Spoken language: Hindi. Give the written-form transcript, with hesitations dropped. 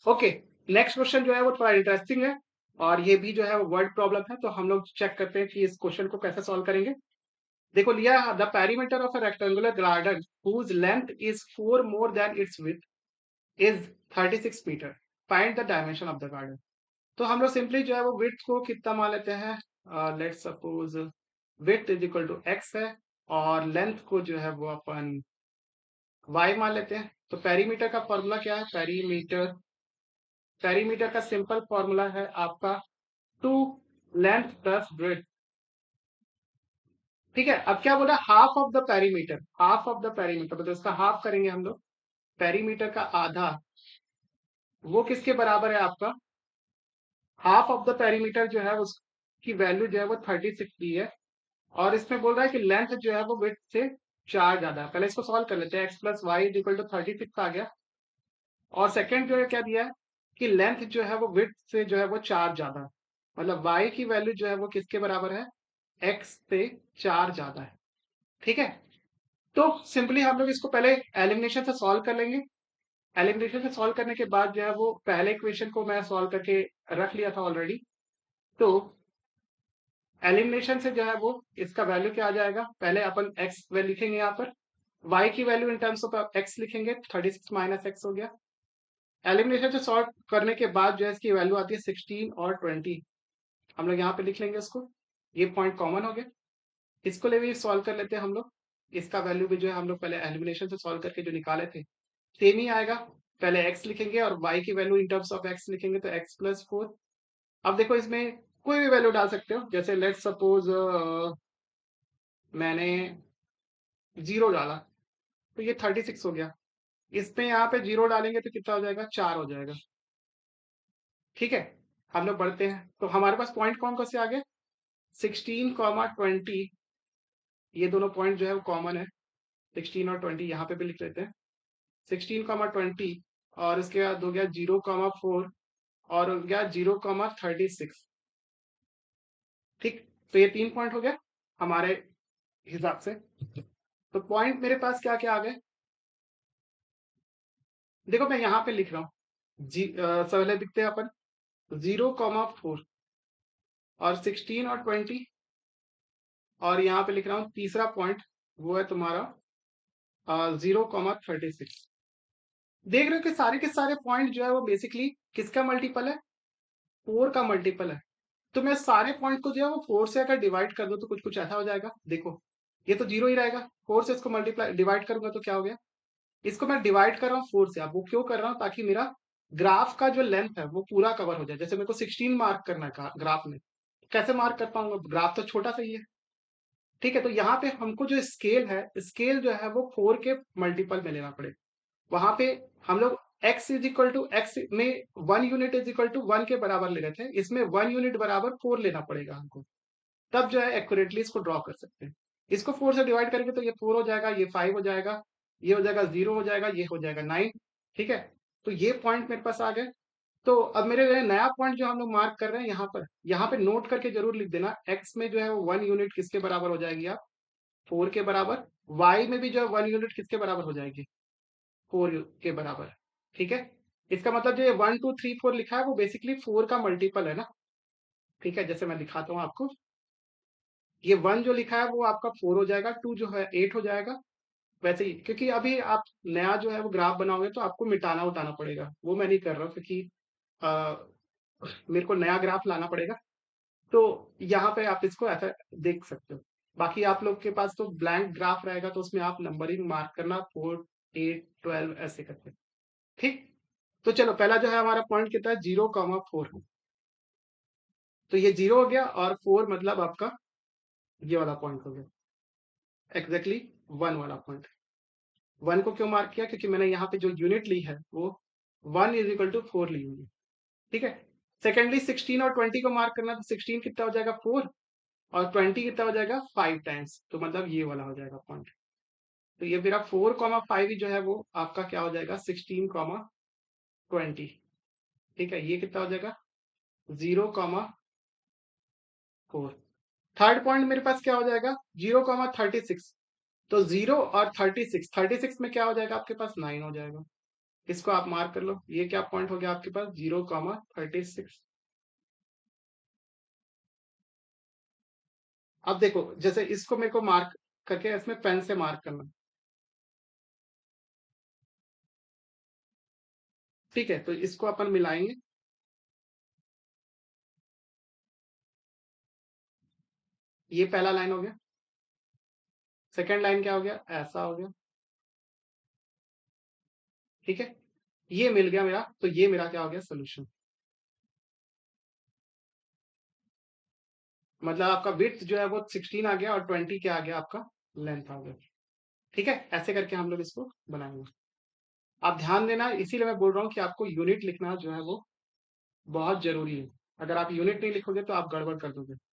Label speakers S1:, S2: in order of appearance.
S1: ओके, नेक्स्ट क्वेश्चन जो है वो थोड़ा इंटरेस्टिंग है और ये भी जो है वर्ड प्रॉब्लम है, तो हम लोग चेक करते हैं कि इस क्वेश्चन को कैसे सॉल्व करेंगे। देखो लिया, the perimeter of a rectangular garden whose length is 4 more than its width is 36 metre, find the dimension of the garden. तो हम लोग सिंपली जो है वो विड्थ को कितना मान लेते हैं, let's suppose width is equal to x है और लेंथ को जो है वो अपन y मान लेते हैं। तो पेरीमीटर का फॉर्मूला क्या है, पेरीमीटर पेरीमीटर का सिंपल फॉर्मूला है आपका 2 लेंथ प्लस ब्रेड्थ। ठीक है, अब क्या बोला, half of the perimeter, half of the perimeter मतलब इसका हाफ करेंगे हम लोग, पेरीमीटर का आधा वो किसके बराबर है आपका, हाफ ऑफ द पेरीमीटर जो है उसकी वैल्यू जो है वो 36 दी है और इसमें बोल रहा है कि लेंथ जो है वो विड्थ से 4 ज्यादा है। पहले इसको सॉल्व कर लेते हैं, x plus y is equal to 36 आ गया और सेकंड जो है क्या दिया है कि लेंथ जो है वो विड्थ से जो है वो 4 ज्यादा है, मतलब y की वैल्यू जो है वो किसके बराबर है, x से 4 ज्यादा है। ठीक है, तो सिंपली हम लोग इसको पहले एलिमिनेशन से सॉल्व कर लेंगे। एलिमिनेशन से सॉल्व करने के बाद जो है वो पहले इक्वेशन को मैं सॉल्व करके रख लिया था ऑलरेडी। तो एलिमिनेशन से जो है वो इसका वैल्यू क्या आ जाएगा, पहले अपन x वैल्यू लिखेंगे यहाँ पर, y की value in terms of x लिखेंगे, 36 माइनस एक्स हो गया। एलिमिनेशन से सॉल्व करने के बाद जो है इसकी वैल्यू आती है 16 और 20, हम लोग यहाँ पे लिख लेंगे इसको, ये पॉइंट कॉमन हो गया। इसको ले भी सॉल्व कर लेते हैं हम लोग, इसका वैल्यू भी जो है हम लोग पहले एलिमिनेशन से सॉल्व करके जो निकाले थे सेम ही आएगा। पहले x लिखेंगे और y की value in terms of x लिखेंगे, तो x प्लस 4। अब देखो इसमें कोई भी वैल्यू डाल सकते हो, जैसे लेट्स सपोज मैंने 0 डाला तो ये 36 हो गया, इसमें यहाँ पे 0 डालेंगे तो कितना हो जाएगा, 4 हो जाएगा। ठीक है, हम लोग बढ़ते हैं, तो हमारे पास पॉइंट कौन कौन से आ गए, 16, 20, ये दोनों पॉइंट जो है वो कॉमन है, 16 और 20 यहाँ पे भी लिख लेते हैं, 16, 20 और इसके बाद हो गया 0, 4 और हो गया 0, 36। ठीक, तो ये 3 पॉइंट हो गए हमारे हिसाब से। तो पॉइंट मेरे पास क्या क्या आ गए, देखो मैं यहाँ पे लिख रहा हूँ पहले लिखते हैं अपन 0, 4 और 16 और 20 और यहाँ पे लिख रहा हूँ तीसरा पॉइंट, वो है तुम्हारा 0, 36। देख रहे हो कि सारे के सारे पॉइंट जो है वो बेसिकली किसका मल्टीपल है, 4 का मल्टीपल है। तो मैं सारे पॉइंट को जो है वो 4 से अगर डिवाइड कर दूं तो कुछ कुछ ऐसा हो जाएगा, देखो ये तो 0 ही रहेगा, 4 से इसको मल्टीप्लाई डिवाइड करूंगा तो क्या हो गया, इसको मैं डिवाइड कर रहा हूँ 4 से। अब वो क्यों कर रहा हूँ, ताकि मेरा ग्राफ का जो लेंथ है वो पूरा कवर हो जाए। जैसे मेरे को 16 मार्क करना है ग्राफ में, कैसे मार्क कर पाऊंगा, ग्राफ तो छोटा सा ही है। ठीक है, तो यहाँ पे हमको जो स्केल है, स्केल जो है वो 4 के मल्टीपल में लेना पड़ेगा। वहां पे हम लोग x is equal to x में 1 यूनिट इज इक्वल टू 1 के बराबर ले रहे थे, इसमें 1 यूनिट बराबर 4 लेना पड़ेगा हमको, तब जो है एक्यूरेटली इसको ड्रॉ कर सकते हैं। इसको 4 से डिवाइड करेंगे तो ये 4 हो जाएगा, ये 5 हो जाएगा, ये हो जाएगा 0 हो जाएगा, ये हो जाएगा 9। ठीक है, तो ये पॉइंट मेरे पास आ गए। तो अब मेरे लिए नया पॉइंट जो हम लोग मार्क कर रहे हैं यहाँ पे नोट करके जरूर लिख देना, एक्स में जो है वो 1 यूनिट किसके बराबर हो जाएगी, आप 4 के बराबर। वाई में भी जो है 1 यूनिट किसके बराबर हो जाएगी, 4 के बराबर। ठीक है, इसका मतलब जो ये 1, 2, 3, 4 लिखा है वो बेसिकली 4 का मल्टीपल है ना। ठीक है, जैसे मैं दिखाता हूँ आपको, ये 1 जो लिखा है वो आपका 4 हो जाएगा, 2 जो है 8 हो जाएगा। वैसे ही, क्योंकि अभी आप नया जो है वो ग्राफ बनाओगे तो आपको मिटाना उटाना पड़ेगा, वो मैं नहीं कर रहा हूँ क्योंकि आ, मेरे को नया ग्राफ लाना पड़ेगा। तो यहाँ पे आप इसको ऐसा देख सकते हो। बाकी आप लोग के पास तो ब्लैंक ग्राफ रहेगा तो उसमें आप नंबरिंग मार्क करना 4, 8, 12 ऐसे करके। ठीक, तो चलो पहला जो है हमारा पॉइंट कितना है, 0, 4। तो ये 0 हो गया और 4 मतलब आपका ये वाला पॉइंट हो गया, एग्जैक्टली 1 वाला पॉइंट। 1 को क्यों मार्क किया, क्योंकि मैंने यहाँ पे जो यूनिट ली है वो 1 इज इक्वल टू 4 ली हुई है। ठीक है, सेकेंडली 16 और 20 को मार्क करना, तो 16 कितना हो जाएगा 4 और 20 कितना हो जाएगा 5 टाइम्स, तो मतलब ये वाला हो जाएगा पॉइंट। तो ये मेरा 4, 5 जो है वो आपका क्या हो जाएगा, 16, 20। ठीक है, ये कितना हो जाएगा 0, 4। थर्ड पॉइंट मेरे पास क्या हो जाएगा, 0, 36। तो 0 और 36, 36 में क्या हो जाएगा आपके पास 9 हो जाएगा। इसको आप मार्क कर लो। ये क्या पॉइंट हो गया आपके पास? 0,36। अब देखो, जैसे इसको मेरे को मार्क करके इसमें पेन से मार्क करना। ठीक है, तो इसको अपन मिलाएंगे। ये पहला लाइन हो गया। सेकंड लाइन क्या हो गया? ऐसा हो गया। ठीक है, ये मिल गया मेरा, तो ये मेरा क्या हो गया? सोल्यूशन। मतलब आपका विड्थ जो है वो 16 आ गया और 20 क्या आ गया? आपका लेंथ आ गया। ठीक है, ऐसे करके हम लोग इसको बनाएंगे। आप ध्यान देना, इसीलिए मैं बोल रहा हूँ कि आपको यूनिट लिखना जो है वो बहुत जरूरी है। अगर आप यूनिट नहीं लिखोगे तो आप गड़बड़ कर दोगे।